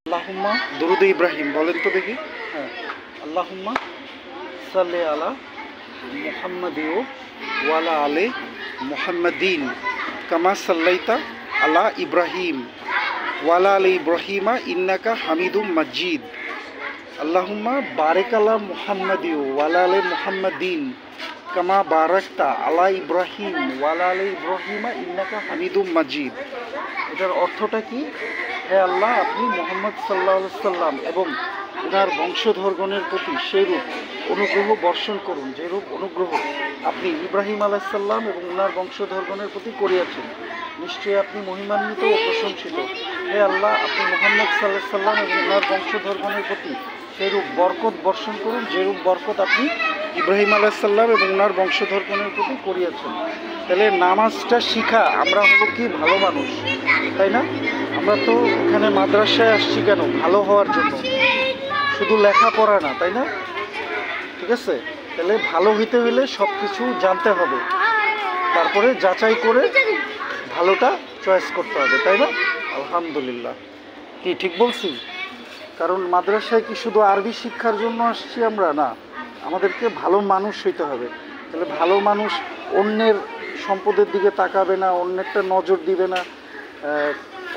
আল্লাহুম্মা দুরুদ ইব্রাহিম বলেন তো দেখি। হ্যাঁ, আল্লাহুম্মা সাল্লি আলা মুহাম্মাদিও ওয়ালা আলে মুহাম্মাদিন কামা সাল্লাইতা আলা ইব্রাহিম ওয়ালা আলে ইব্রাহিমা ইন্নাকা হামিদুম মাজিদ। আল্লাহুম্মা বারিক আলা মুহাম্মাদিও ওয়ালা আলে মুহাম্মাদিন কামা বারাকতা আলা ইব্রাহিম ওয়ালা আলে ইব্রাহিমা ইন্নাকা হামিদুম মাজিদ। এটার অর্থটা কি? হে আল্লাহ, আপনি মুহাম্মদ সাল্লাল্লাহু আলাইহি সাল্লাম এবং ওনার বংশধরগণের প্রতি সেইরূপ অনুগ্রহ বর্ষণ করুন যেরূপ অনুগ্রহ আপনি ইব্রাহিম আলাইহিস সালাম এবং ওনার বংশধরগণের প্রতি করিয়াছেন। নিশ্চয়ই আপনি মহিমান্বিত ও প্রশংসিত। হে আল্লাহ, আপনি মুহাম্মদ সাল্লাল্লাহু আলাইহি সাল্লাম এবং ওনার বংশধরগণের প্রতি সেইরূপ বরকত বর্ষণ করুন যেরূপ বরকত আপনি ইব্রাহিম আলাইহিস সালাম এবং ওনার বংশধরগণের প্রতি করিয়াছেন। তাহলে নামাজটা শিখা আমরা হবো কি ভালো মানুষ, তাই না? আমরা তো এখানে মাদ্রাসায় আসছি কেন? ভালো হওয়ার জন্য, শুধু লেখাপড়া না, তাই না? ঠিক আছে, তাহলে ভালো হইতে হলে সব কিছু জানতে হবে, তারপরে যাচাই করে ভালোটা চয়েস করতে হবে, তাই না? আলহামদুলিল্লাহ। কি ঠিক বলছি? কারণ মাদ্রাসায় কি শুধু আরবি শিক্ষার জন্য আসছি আমরা? না, আমাদেরকে ভালো মানুষ হইতে হবে। তাহলে ভালো মানুষ অন্যের সম্পদের দিকে তাকাবে না, অন্যেরটা নজর দিবে না,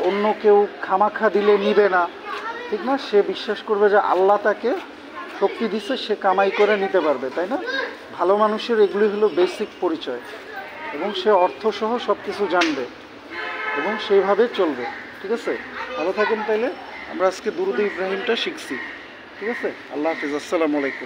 অন্য কেউ খামাখা দিলে নিবে না, ঠিক না? সে বিশ্বাস করবে যে আল্লাহ তাকে শক্তি দিচ্ছে, সে কামাই করে নিতে পারবে, তাই না? ভালো মানুষের এগুলি হলো বেসিক পরিচয়, এবং সে অর্থসহ সব কিছু জানবে এবং সেইভাবে চলবে। ঠিক আছে, ভালো থাকেন। তাইলে আমরা আজকে দুরূদ ইব্রাহিমটা শিখছি। ঠিক আছে, আল্লাহ হাফিজ, আসসালামু আলাইকুম।